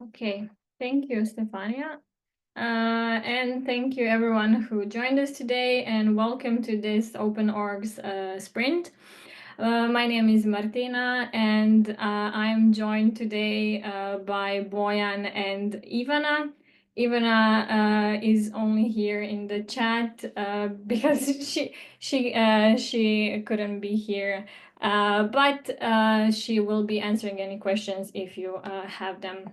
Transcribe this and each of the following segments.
Okay, thank you, Stefania. And thank you everyone who joined us today, and welcome to this OpenOrgs sprint. My name is Martina, and I'm joined today by Bojan and Ivana. Ivana is only here in the chat because she couldn't be here, but she will be answering any questions if you have them,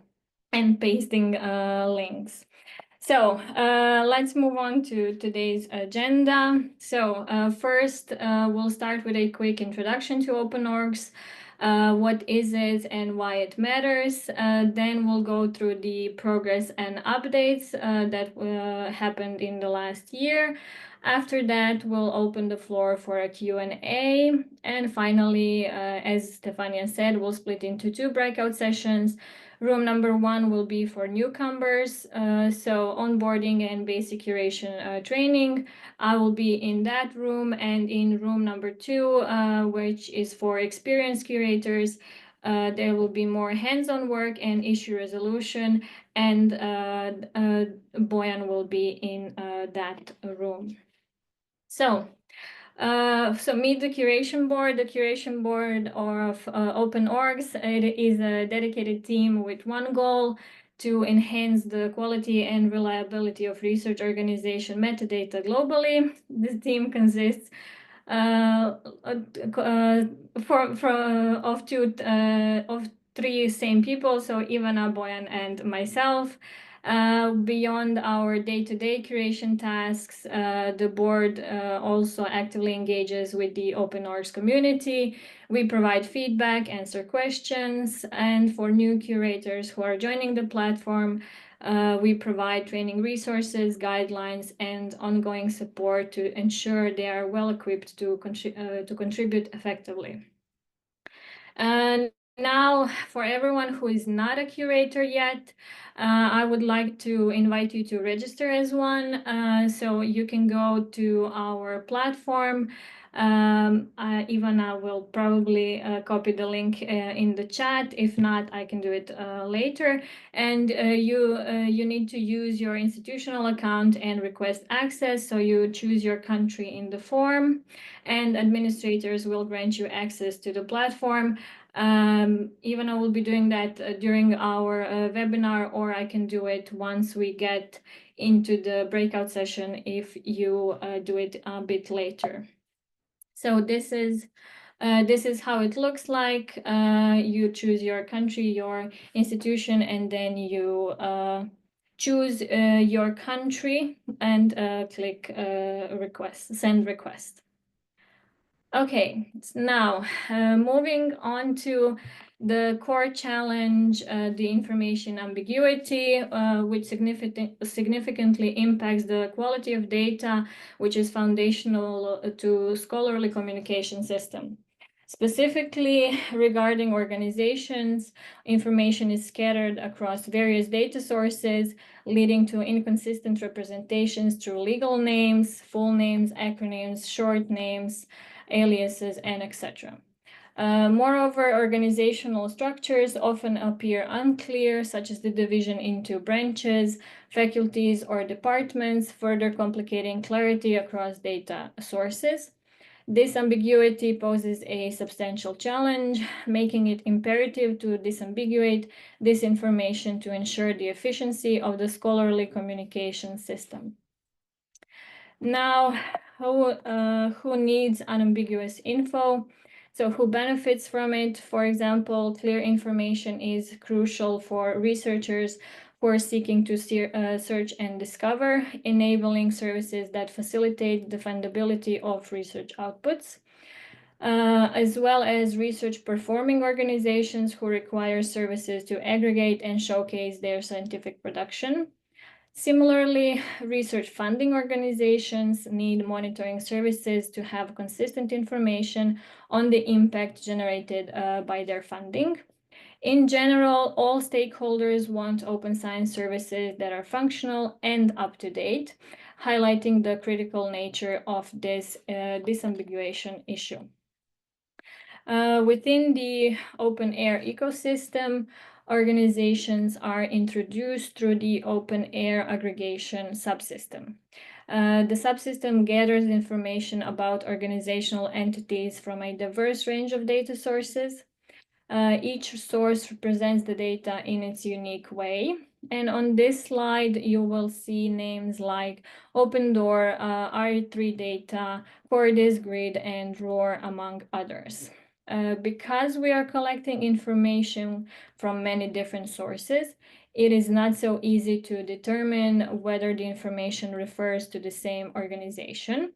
and pasting links. So let's move on to today's agenda. So first, we'll start with a quick introduction to OpenOrgs. What is it and why it matters? Then we'll go through the progress and updates that happened in the last year. After that, we'll open the floor for a Q&A. And finally, as Stefania said, we'll split into 2 breakout sessions. Room number 1 will be for newcomers, so onboarding and basic curation training. I will be in that room, and in room number 2, which is for experienced curators, there will be more hands-on work and issue resolution, and Bojan will be in that room. So meet the curation board. The curation board of OpenOrgs. It is a dedicated team with one goal: to enhance the quality and reliability of research organization metadata globally. This team consists of 3 same people, so Ivana, Bojan, and myself. Beyond our day-to-day curation tasks, the board also actively engages with the OpenOrgs community. We provide feedback, answer questions, and for new curators who are joining the platform, we provide training resources, guidelines, and ongoing support to ensure they are well equipped to contribute effectively. Now, for everyone who is not a curator yet, I would like to invite you to register as one. So you can go to our platform. Ivana will probably copy the link in the chat. If not, I can do it later. And you need to use your institutional account and request access. So you choose your country in the form, and administrators will grant you access to the platform. Ivana will be doing that during our webinar, or I can do it once we get into the breakout session if you do it a bit later. So this is how it looks like. You choose your country, your institution, and then you choose your country and click send request. Okay, now moving on to the core challenge, the information ambiguity, which significantly impacts the quality of data, which is foundational to scholarly communication system. Specifically regarding organizations, information is scattered across various data sources, leading to inconsistent representations through legal names, full names, acronyms, short names, aliases, and etc. Moreover, organizational structures often appear unclear, such as the division into branches, faculties, or departments, further complicating clarity across data sources. This ambiguity poses a substantial challenge, making it imperative to disambiguate this information to ensure the efficiency of the scholarly communication system. Now, who needs unambiguous info? So who benefits from it? For example, clear information is crucial for researchers who are seeking to search and discover, enabling services that facilitate defendability of research outputs, as well as research performing organizations who require services to aggregate and showcase their scientific production. Similarly, research funding organizations need monitoring services to have consistent information on the impact generated by their funding. In general, all stakeholders want open science services that are functional and up-to-date, highlighting the critical nature of this disambiguation issue. Within the OpenAIRE ecosystem, organizations are introduced through the OpenAIRE aggregation subsystem. The subsystem gathers information about organizational entities from a diverse range of data sources. Each source represents the data in its unique way. And on this slide, you will see names like OpenDoor, R3 Data, CroRIS Grid, and ROAR, among others. Because we are collecting information from many different sources, it is not so easy to determine whether the information refers to the same organization.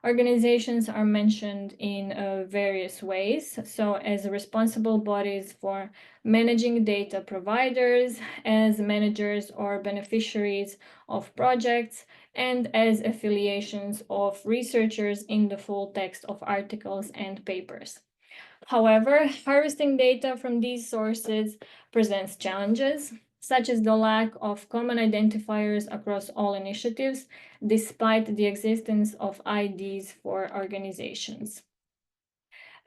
Organizations are mentioned in various ways, so as responsible bodies for managing data providers, as managers or beneficiaries of projects, and as affiliations of researchers in the full text of articles and papers. However, harvesting data from these sources presents challenges, such as the lack of common identifiers across all initiatives, despite the existence of IDs for organizations.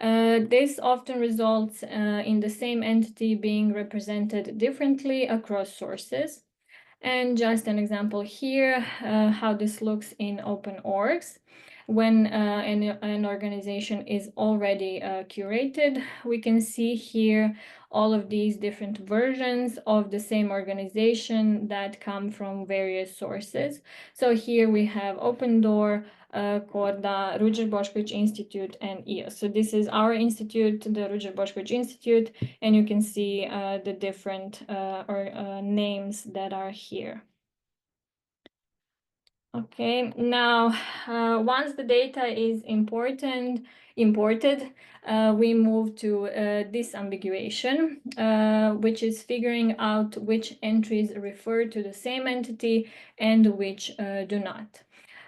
This often results in the same entity being represented differently across sources. And just an example here, how this looks in OpenOrgs. When an organization is already curated, we can see here all of these different versions of the same organization that come from various sources. So here we have OpenDoor, Korda, Ruđer Bošković Institute, and EOS. So this is our institute, the Ruđer Bošković Institute, and you can see the different names that are here. Okay, now once the data is imported, we move to disambiguation, which is figuring out which entries refer to the same entity and which do not.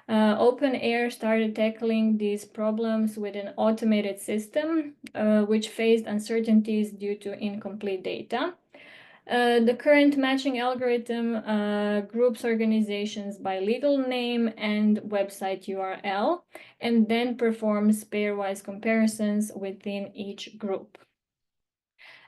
OpenAIRE started tackling these problems with an automated system, which faced uncertainties due to incomplete data. The current matching algorithm groups organizations by legal name and website URL, and then performs pairwise comparisons within each group.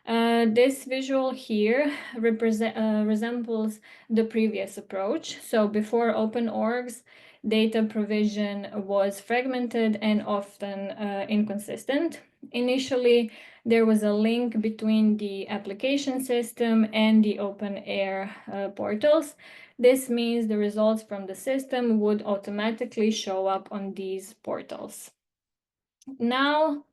This visual here resembles the previous approach. So before OpenOrgs, data provision was fragmented and often inconsistent. Initially, there was a link between the application system and the OpenAIRE portals. This means the results from the system would automatically show up on these portals. Now,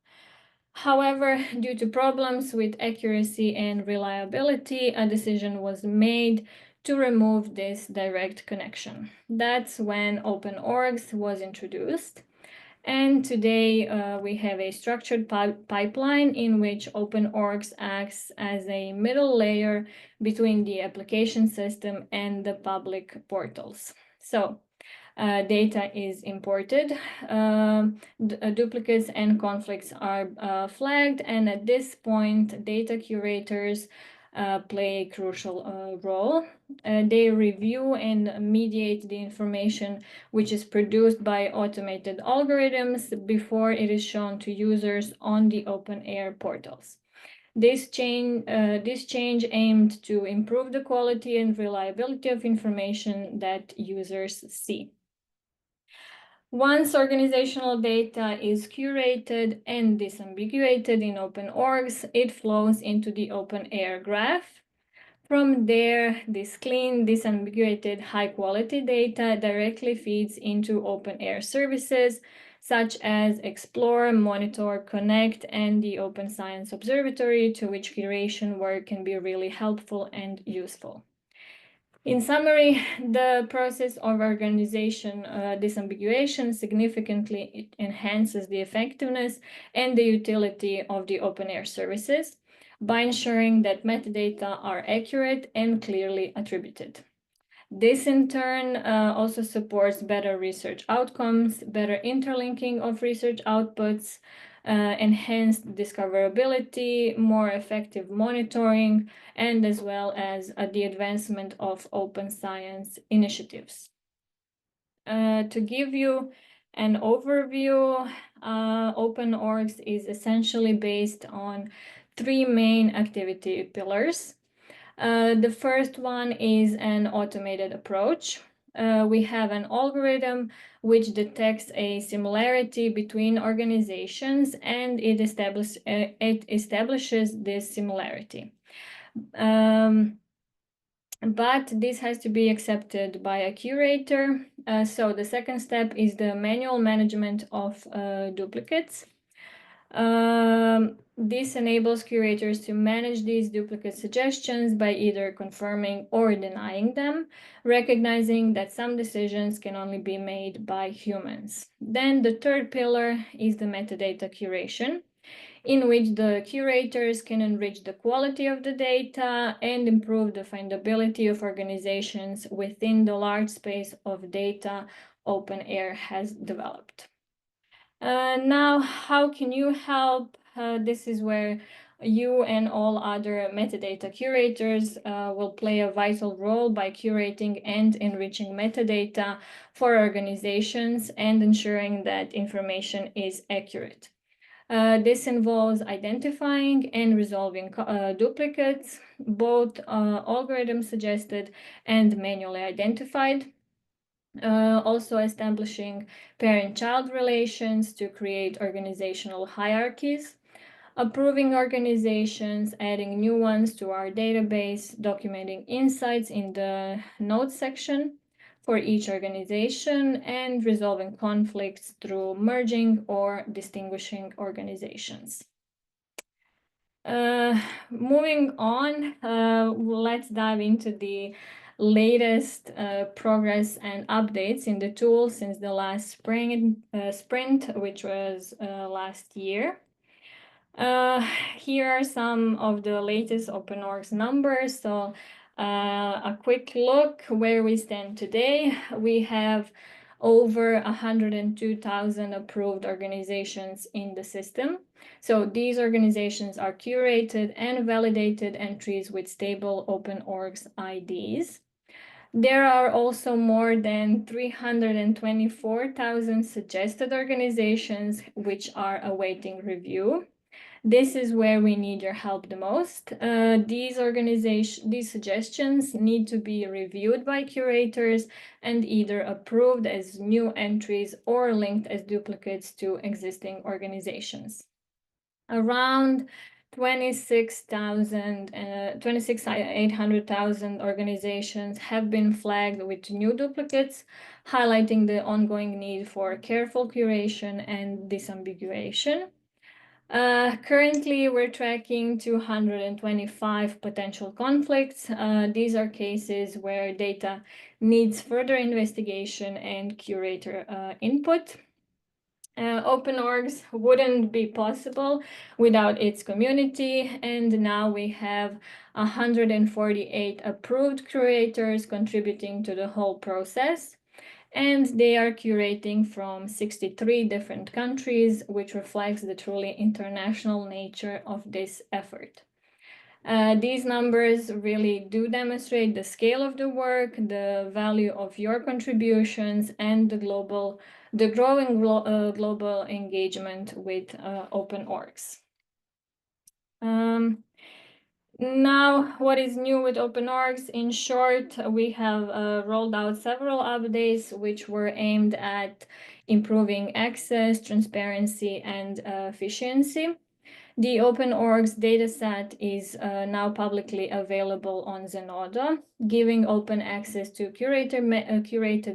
however, due to problems with accuracy and reliability, a decision was made to remove this direct connection. That's when OpenOrgs was introduced. And today we have a structured pipeline in which OpenOrgs acts as a middle layer between the application system and the public portals. So data is imported, duplicates and conflicts are flagged, and at this point, data curators play a crucial role. They review and mediate the information which is produced by automated algorithms before it is shown to users on the OpenAIRE portals. This change aimed to improve the quality and reliability of information that users see. Once organizational data is curated and disambiguated in OpenOrgs, it flows into the OpenAIRE graph. From there, this clean, disambiguated, high-quality data directly feeds into OpenAIRE services, such as Explore, Monitor, Connect, and the Open Science Observatory, to which curation work can be really helpful and useful. In summary, the process of organization disambiguation significantly enhances the effectiveness and the utility of the OpenAIRE services by ensuring that metadata are accurate and clearly attributed. This in turn also supports better research outcomes, better interlinking of research outputs, enhanced discoverability, more effective monitoring, and as well as the advancement of open science initiatives. To give you an overview, OpenOrgs is essentially based on three main activity pillars. The first one is an automated approach. We have an algorithm which detects a similarity between organizations, and it establishes this similarity. But this has to be accepted by a curator. So the second step is the manual management of duplicates. This enables curators to manage these duplicate suggestions by either confirming or denying them, recognizing that some decisions can only be made by humans. Then the third pillar is the metadata curation, in which the curators can enrich the quality of the data and improve the findability of organizations within the large space of data OpenAIRE has developed. Now, how can you help? This is where you and all other metadata curators will play a vital role by curating and enriching metadata for organizations and ensuring that information is accurate. This involves identifying and resolving duplicates, both algorithm suggested and manually identified. Also establishing parent-child relations to create organizational hierarchies, approving organizations, adding new ones to our database, documenting insights in the notes section for each organization, and resolving conflicts through merging or distinguishing organizations. Moving on, let's dive into the latest progress and updates in the tool since the last sprint, which was last year. Here are some of the latest OpenOrgs numbers. So a quick look where we stand today. We have over 102,000 approved organizations in the system. So these organizations are curated and validated entries with stable OpenOrgs IDs. There are also more than 324,000 suggested organizations which are awaiting review. This is where we need your help the most. These suggestions need to be reviewed by curators and either approved as new entries or linked as duplicates to existing organizations. Around 26,800,000 organizations have been flagged with new duplicates, highlighting the ongoing need for careful curation and disambiguation. Currently, we're tracking 225 potential conflicts. These are cases where data needs further investigation and curator input. OpenOrgs wouldn't be possible without its community, and now we have 148 approved curators contributing to the whole process. And they are curating from 63 different countries, which reflects the truly international nature of this effort. These numbers really do demonstrate the scale of the work, the value of your contributions, and the growing global engagement with OpenOrgs. Now, what is new with OpenOrgs? In short, we have rolled out several updates which were aimed at improving access, transparency, and efficiency. The OpenOrgs dataset is now publicly available on Zenodo, giving open access to curated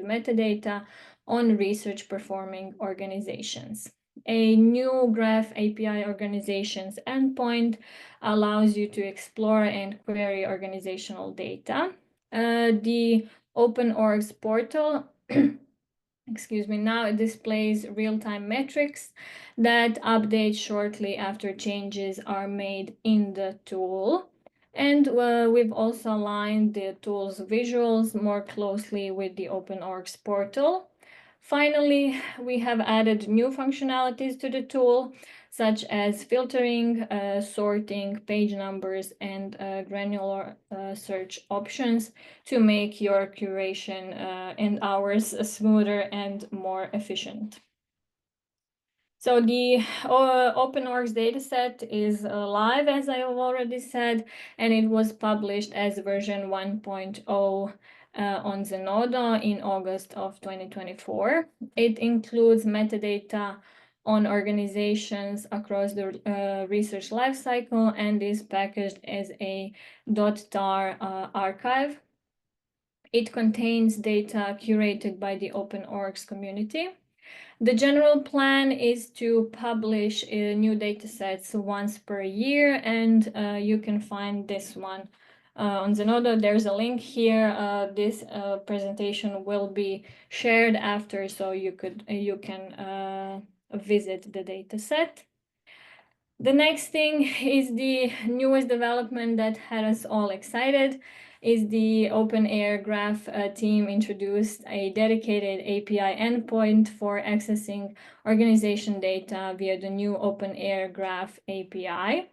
metadata on research-performing organizations. A new Graph API organizations endpoint allows you to explore and query organizational data. The OpenOrgs portal now it displays real-time metrics that update shortly after changes are made in the tool. And we've also aligned the tool's visuals more closely with the OpenOrgs portal. Finally, we have added new functionalities to the tool, such as filtering, sorting, page numbers, and granular search options to make your curation and ours smoother and more efficient. So the OpenOrgs dataset is live, as I have already said, and it was published as version 1.0 on Zenodo in August of 2024. It includes metadata on organizations across the research lifecycle and is packaged as a .tar archive. It contains data curated by the OpenOrgs community. The general plan is to publish new datasets once per year, and you can find this one on Zenodo. There's a link here. This presentation will be shared after, so you can visit the dataset. The next thing is the newest development that had us all excited is the OpenAIRE graph team introduced a dedicated API endpoint for accessing organization data via the new OpenAIRE graph API.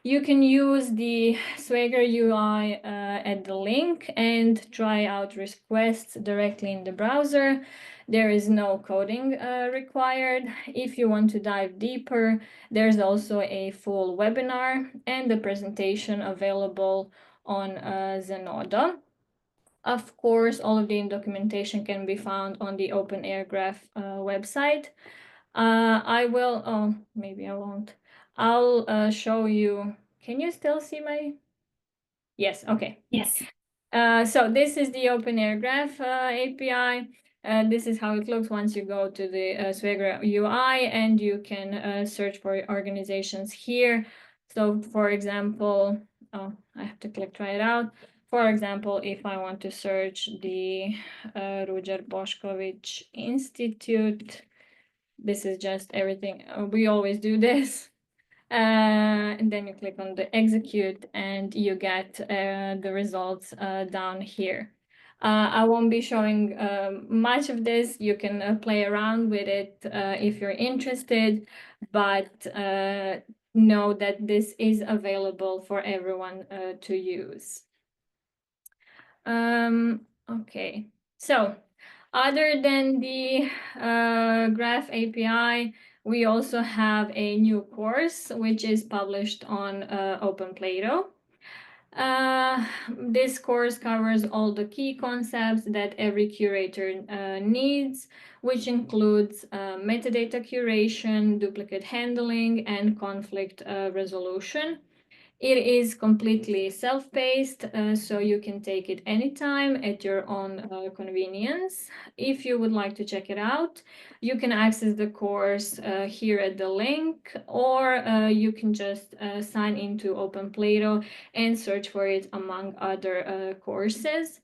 You can use the Swagger UI at the link and try out requests directly in the browser. There is no coding required. If you want to dive deeper, there's also a full webinar and the presentation available on Zenodo. Of course, all of the documentation can be found on the OpenAIRE graph website. I will, oh, maybe I won't. I'll show you. Can you still see my? Yes, okay. Yes. So this is the OpenAIRE graph API. This is how it looks once you go to the Swagger UI, and you can search for organizations here. So for example, oh, I have to click try it out. For example, if I want to search the Ruđer Bošković Institute, this is just everything. We always do this. And then you click on the execute and you get the results down here. I won't be showing much of this. You can play around with it if you're interested, but know that this is available for everyone to use. Okay, so other than the Graph API, we also have a new course which is published on OpenPlato. This course covers all the key concepts that every curator needs, which includes metadata curation, duplicate handling, and conflict resolution. It is completely self-paced, so you can take it anytime at your own convenience. If you would like to check it out, you can access the course here at the link, or you can just sign into OpenPlato and search for it among other courses.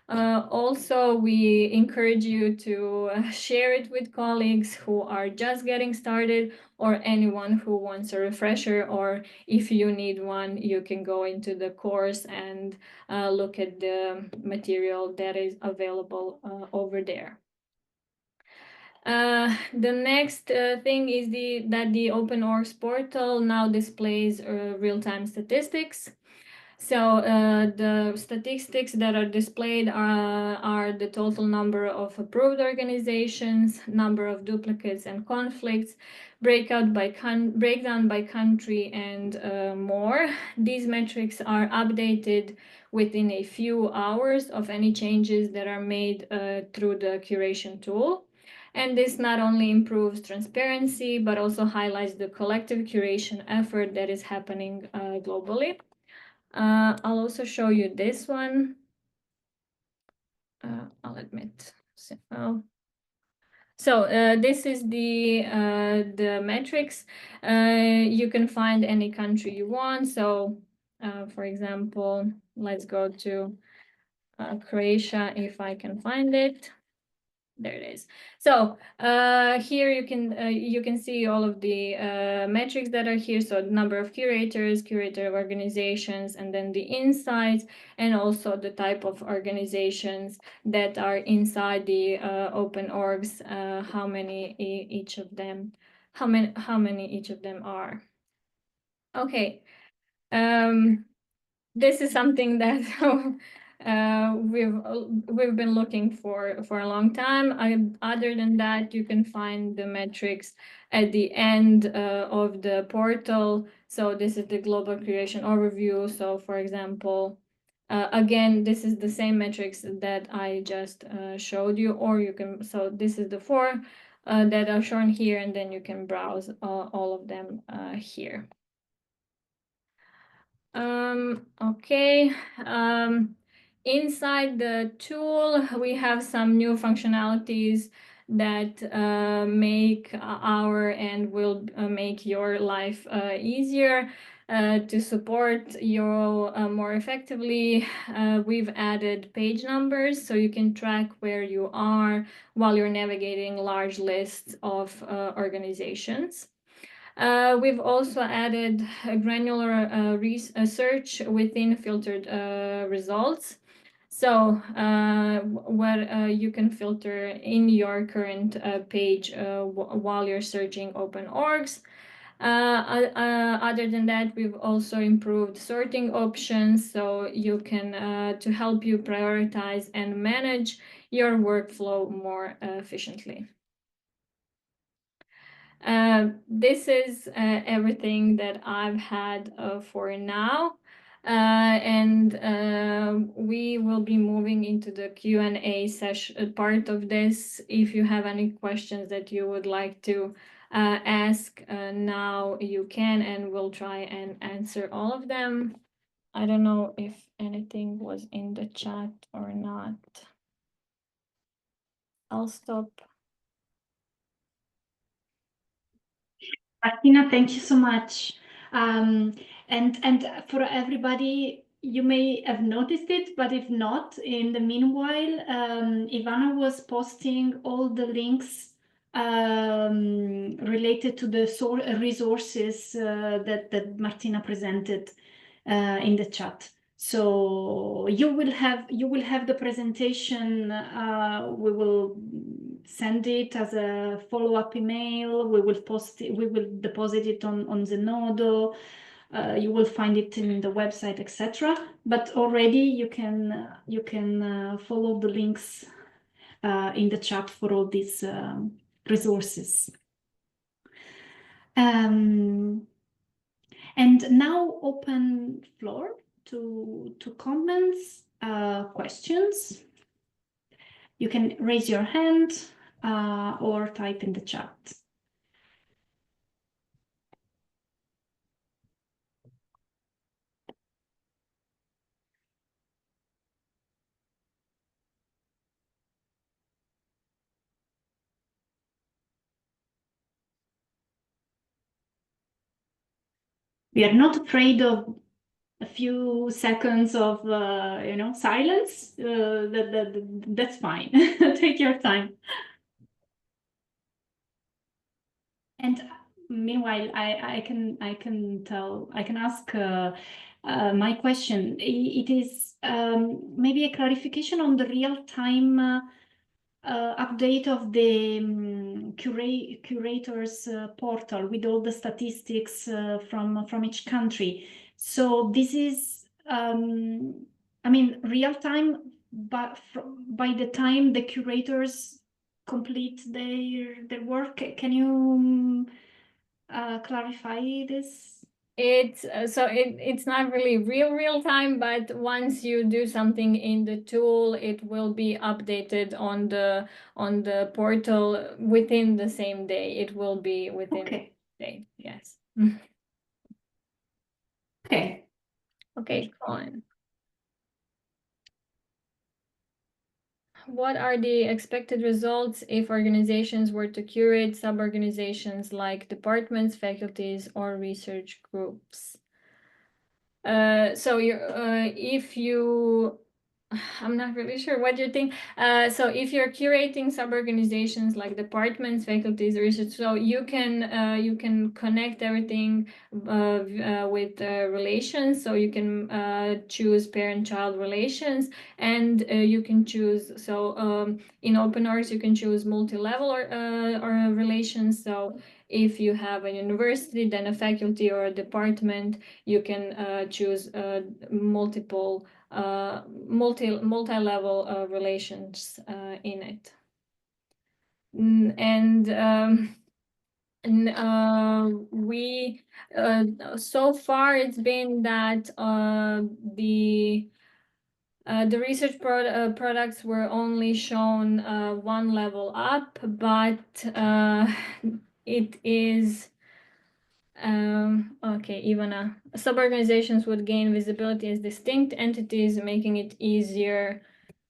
Also, we encourage you to share it with colleagues who are just getting started or anyone who wants a refresher, or if you need one, you can go into the course and look at the material that is available over there. The next thing is that the OpenOrgs portal now displays real-time statistics. So the statistics that are displayed are the total number of approved organizations, number of duplicates and conflicts, breakdown by country, and more. These metrics are updated within a few hours of any changes that are made through the curation tool. And this not only improves transparency, but also highlights the collective curation effort that is happening globally. I'll also show you this one. I'll admit. So this is the metrics. You can find any country you want. So for example, let's go to Croatia if I can find it. There it is. So here you can see all of the metrics that are here. So number of curators, curator organizations, and then the insights, and also the type of organizations that are inside the OpenOrgs. How many each of them? How many each of them are? Okay. This is something that we've been looking for a long time. Other than that, you can find the metrics at the end of the portal. So this is the global creation overview. So for example, again, this is the same metrics that I just showed you, or you can, so this is the four that are shown here, and then you can browse all of them here. Okay. Inside the tool, we have some new functionalities that make our and will make your life easier. To support your more effectively, we've added page numbers so you can track where you are while you're navigating large lists of organizations. We've also added a granular search within filtered results. So where you can filter in your current page while you're searching OpenOrgs. Other than that, we've also improved sorting options so you can to help you prioritize and manage your workflow more efficiently. This is everything that I've had for now. And we will be moving into the Q&A session part of this. If you have any questions that you would like to ask now, you can, and we'll try and answer all of them. I don't know if anything was in the chat or not. I'll stop. Martina, thank you so much. And for everybody, you may have noticed it, but if not, in the meanwhile, Ivana was posting all the links related to the resources that Martina presented in the chat. So you will have the presentation. We will send it as a follow-up email. We will post it. We will deposit it on Zenodo. You will find it in the website, etc. But already you can follow the links in the chat for all these resources. And now open floor to comments, questions. You can raise your hand or type in the chat. We are not afraid of a few seconds of silence. That's fine. Take your time. And meanwhile, I can ask my question. It is maybe a clarification on the real-time update of the curators portal with all the statistics from each country. So this is, I mean, real time, but by the time the curators complete their work, can you clarify this? It's so it's not really real time, but once you do something in the tool, it will be updated on the portal within the same day. It will be within the day. Yes. Okay. Okay, fine. What are the expected results if organizations were to curate sub-organizations like departments, faculties, or research groups? So if you, I'm not really sure what you think. So if you're curating sub-organizations like departments, faculties, research, so you can connect everything with relations. So you can choose parent-child relations, and you can choose. So in OpenOrgs, you can choose multi-level or relations. So If you have a university, then a faculty or a department, you can choose multiple multi-level relations in it. We so far it's been that the research products were only shown one level up, but it is okay, Ivana. Sub-organizations would gain visibility as distinct entities, making it easier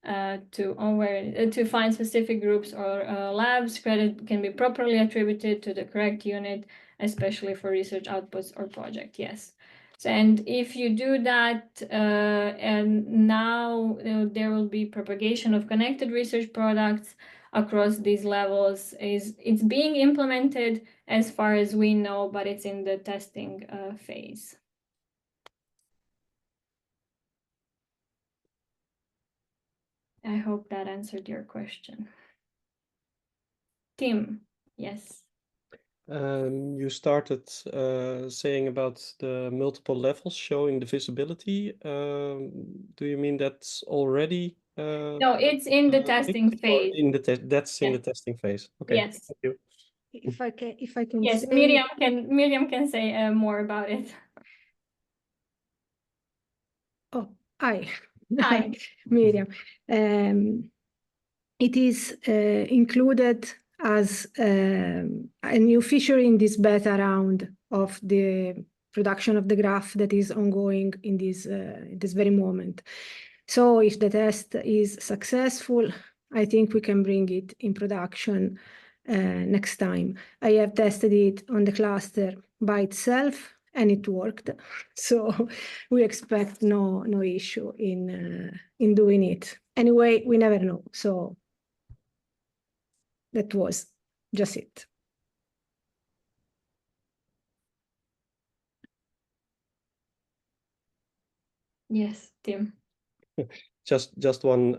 to find specific groups or labs. Credit can be properly attributed to the correct unit, especially for research outputs or project. Yes. So, and if you do that, and now there will be propagation of connected research products across these levels. It's being implemented as far as we know, but it's in the testing phase. I hope that answered your question. Tim, yes. You started saying about the multiple levels showing the visibility. Do you mean that's already? No, it's in the testing phase. In the that's in the testing phase. Okay. Yes. Thank you. If I can yes, say... Miriam can say more about it. Oh, hi. Hi. Miriam. It is included as a new feature in this beta round of the production of the graph that is ongoing in this very moment. So if the test is successful, I think we can bring it in production next time. I have tested it on the cluster by itself and it worked. So we expect no issue in doing it. Anyway, we never know. So that was just it. Yes, Tim. Just one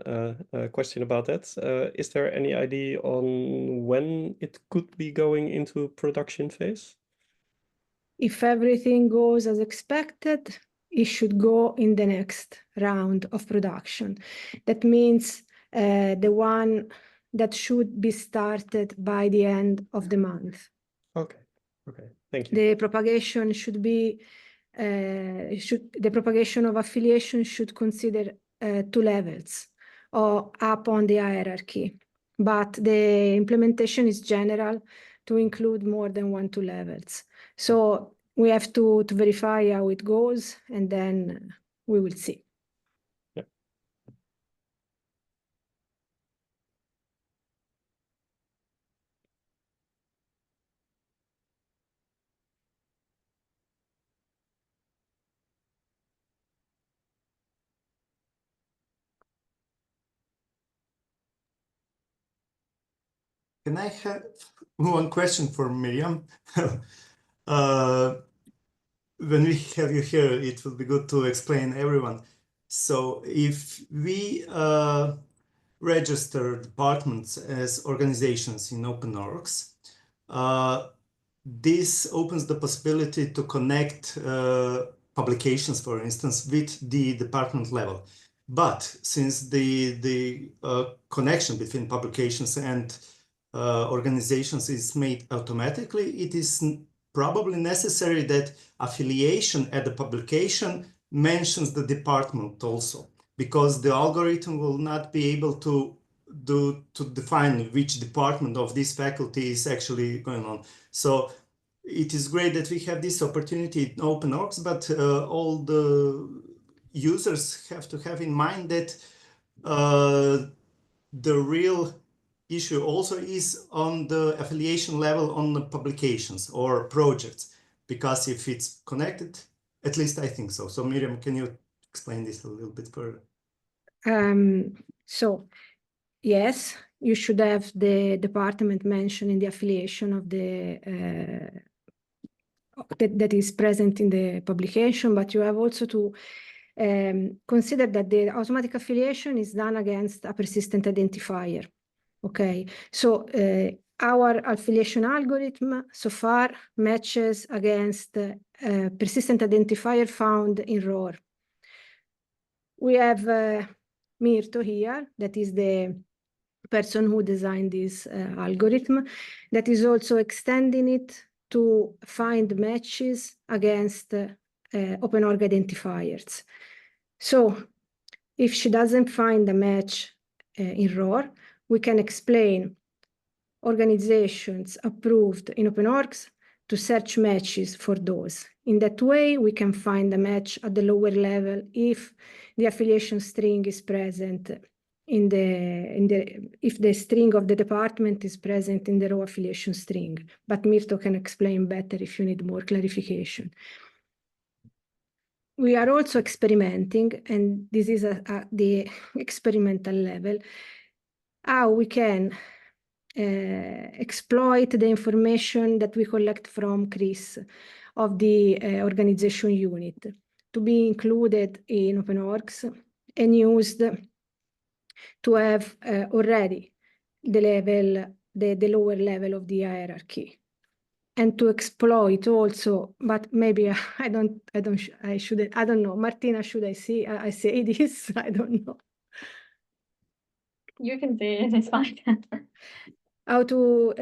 question about that. Is there any idea on when it could be going into production phase? If everything goes as expected, it should go in the next round of production. That means the one that should be started by the end of the month. Okay. Okay. Thank you. The propagation should be the propagation of affiliation should consider 2 levels or up on the hierarchy, but the implementation is general to include more than 1-2 levels. So we have to verify how it goes, and then we will see. Yeah. Can I have one question for Miriam? When we have you here, it will be good to explain everyone. So if we register departments as organizations in OpenOrgs, this opens the possibility to connect publications, for instance, with the department level. But since the connection between publications and organizations is made automatically, it is probably necessary that affiliation at the publication mentions the department also, because the algorithm will not be able to define which department of this faculty is actually going on. So it is great that we have this opportunity in OpenOrgs, but all the users have to have in mind that the real issue also is on the affiliation level on the publications or projects, because if it's connected, at least I think so. So Miriam, can you explain this a little bit further? So yes, you should have the department mentioned in the affiliation of the that is present in the publication, but you have also to consider that the automatic affiliation is done against a persistent identifier. Okay, so our affiliation algorithm so far matches against persistent identifier found in ROR. We have Mirto here, that is the person who designed this algorithm, that is also extending it to find matches against OpenOrg identifiers. So if she doesn't find a match in ROR, we can explain organizations approved in OpenOrgs to search matches for those. In that way, we can find a match at the lower level if the affiliation string is present if the string of the department is present in the row affiliation string. But Mirto can explain better if you need more clarification. We are also experimenting, and this is at the experimental level, how we can exploit the information that we collect from CroRIS of the organization unit to be included in OpenOrgs and used to have already the lower level of the hierarchy, and to exploit also. But maybe I don't know. Martina, should I say this? I don't know. You can say it, it's fine. How to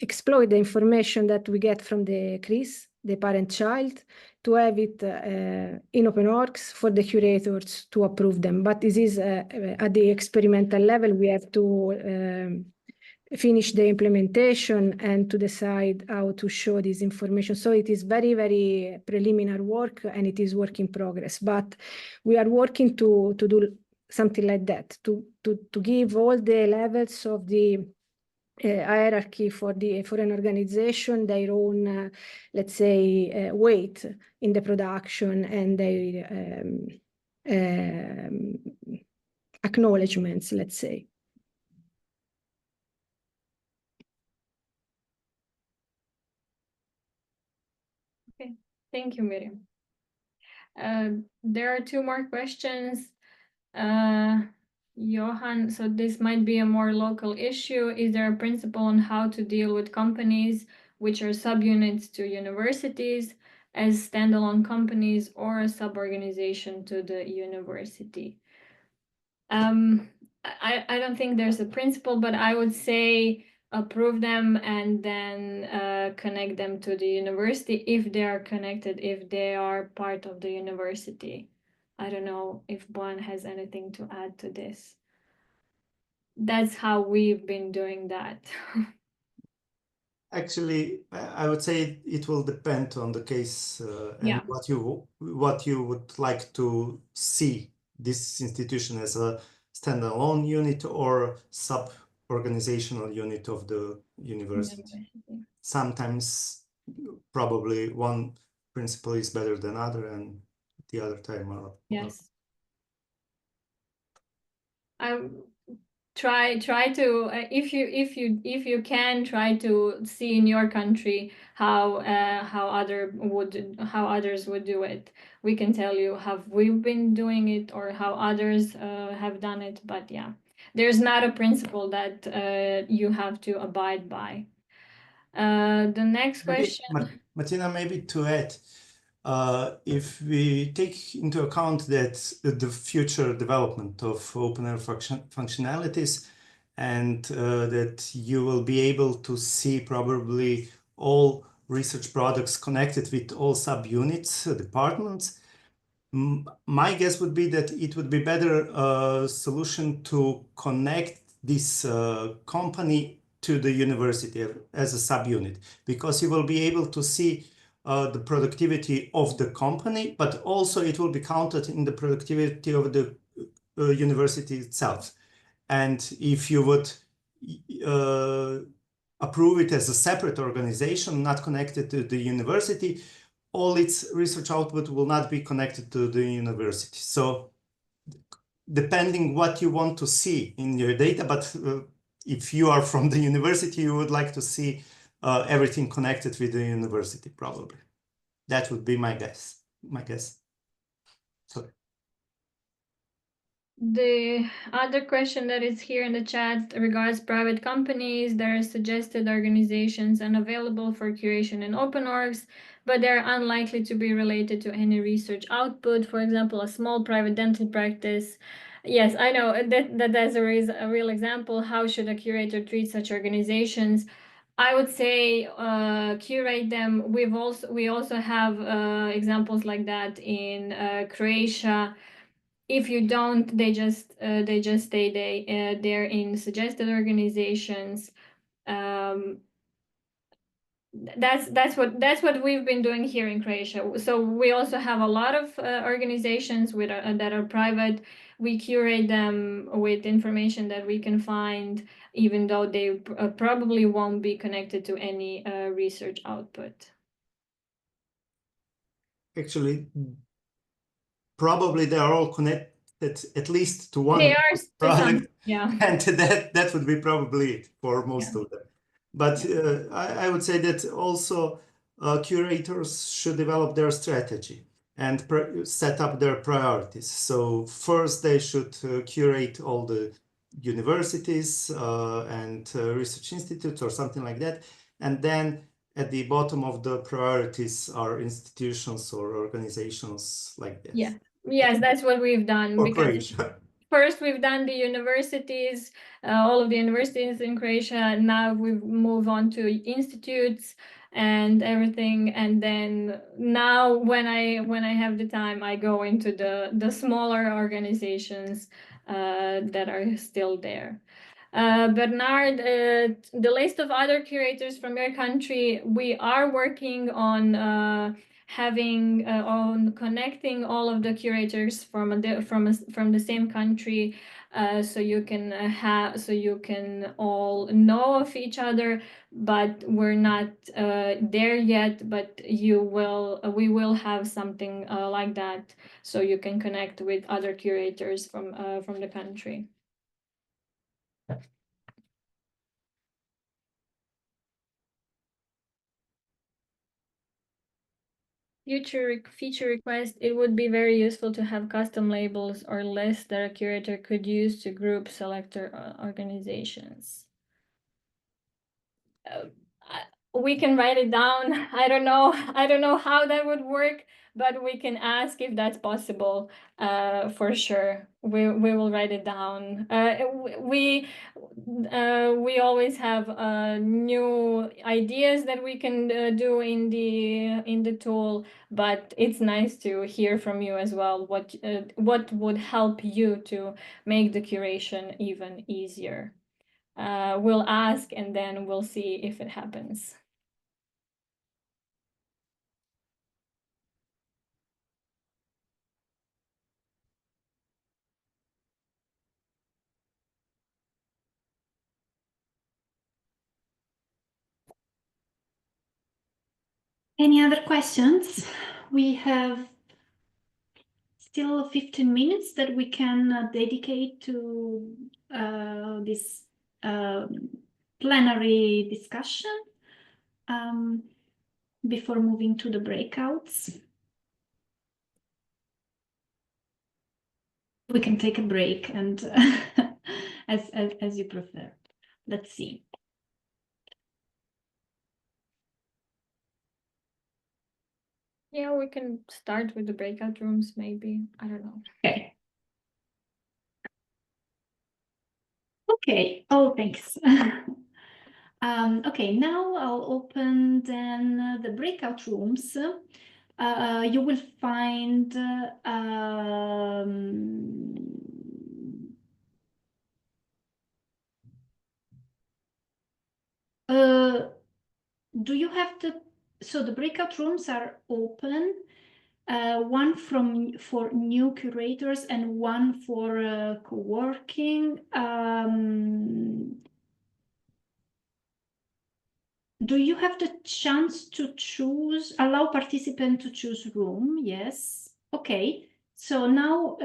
exploit the information that we get from the CroRIS, the parent-child, to have it in OpenOrgs for the curators to approve them. But this is at the experimental level. We have to finish the implementation and to decide how to show this information. So it is very, very preliminary work, and it is work in progress. But we are working to do something like that, to give all the levels of the hierarchy for an organization their own, let's say, weight in the production and their acknowledgements, let's say. Okay, thank you, Miriam. There are two more questions. Johan, so this might be a more local issue. Is there a principle on how to deal with companies which are subunits to universities as standalone companies or a sub-organization to the university? I don't think there's a principle, but I would say approve them and then connect them to the university if they are connected, if they are part of the university. I don't know if Bojan has anything to add to this. That's how we've been doing that. Actually, I would say it will depend on the case and Yeah. what you would like to see this institution as a standalone unit or sub-organizational unit of the university. Sometimes probably one principle is better than other, and the other time are yes. I try to if you can try to see in your country how others would do it. We can tell you how we've been doing it or how others have done it, but yeah, there's not a principle that you have to abide by. The next question, Martina, maybe to add, if we take into account that the future development of OpenAIRE functionalities and that you will be able to see probably all research products connected with all subunits, departments, my guess would be that it would be better solution to connect this company to the university as a subunit, because you will be able to see the productivity of the company, but also it will be counted in the productivity of the university itself. And if you would approve it as a separate organization, not connected to the university, all its research output will not be connected to the university. So depending what you want to see in your data, but if you are from the university, you would like to see everything connected with the university, probably. That would be my guess. Sorry. The other question that is here in the chat regards private companies. There are suggested organizations and available for curation in OpenOrgs, but they're unlikely to be related to any research output. For example, a small private dental practice. Yes, I know that's a real example. How should a curator treat such organizations? I would say curate them. We also have examples like that in Croatia. If you don't, they just stay they're in suggested organizations. That's what we've been doing here in Croatia. So we also have a lot of organizations that are private. We curate them with information that we can find, even though they probably won't be connected to any research output. Actually, probably they are all connected at least to one They are product, yeah. and that would be probably it for most of them. But I would say that also curators should develop their strategy and set up their priorities. So first they should curate all the universities and research institutes or something like that. And then at the bottom of the priorities are institutions or organizations like that. Yeah. Yes, that's what we've done. For Because Croatia. first we've done the universities, all of the universities in Croatia. Now we've moved on to institutes and everything. And then now when I have the time, I go into the smaller organizations that are still there. Bernard, the list of other curators from your country, we are working on on connecting all of the curators from the same country, so you can all know of each other. But we're not there yet. But we will have something like that, so you can connect with other curators from the country. Feature request, it would be very useful to have custom labels or lists that a curator could use to group selector organizations. We can write it down. I don't know how that would work, but we can ask if that's possible. For sure, we will write it down. We always have new ideas that we can do in the tool, but it's nice to hear from you as well. What would help you to make the curation even easier? We'll ask and then we'll see if it happens. Any other questions? We have still 15 minutes that we can dedicate to this plenary discussion before moving to the breakouts. We can take a break and as you prefer. Let's see. Yeah, we can start with the breakout rooms, maybe. I don't know. Okay. Okay. Oh, thanks. Okay, now I'll open then the breakout rooms. You will find do you have so the breakout rooms are open, one for new curators and one for co-working. Do you have the chance to choose, allow participant to choose room? Yes. Okay. So now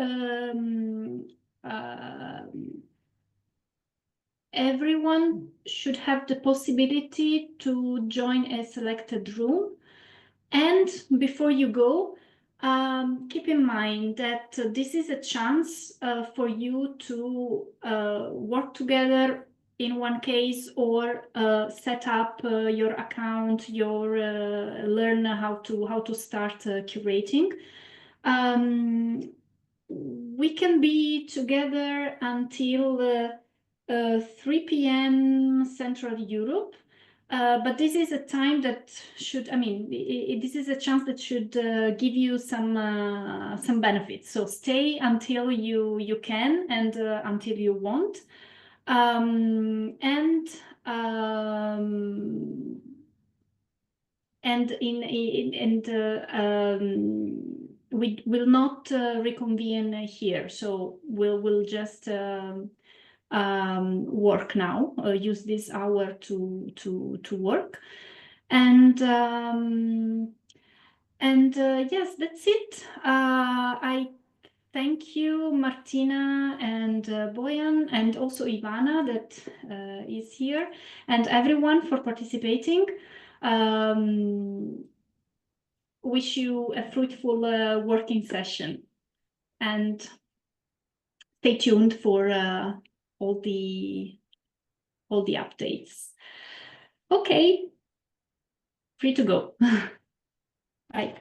everyone should have the possibility to join a selected room. And before you go, keep keep in mind that this is a chance for you to work together in one case, or set up your account, learn how to start curating. We can be together until 3 p.m. Central Europe. But this is a time that should, this is a chance that should give you some benefits. So stay until you can and until you want. We will not reconvene here. So we'll just work now, use this hour to work, and yes, that's it. I thank you, Martina and Bojan, and also Ivana that is here, and everyone for participating. Wish you a fruitful working session, and stay tuned for all the updates. Okay, free to go. Bye.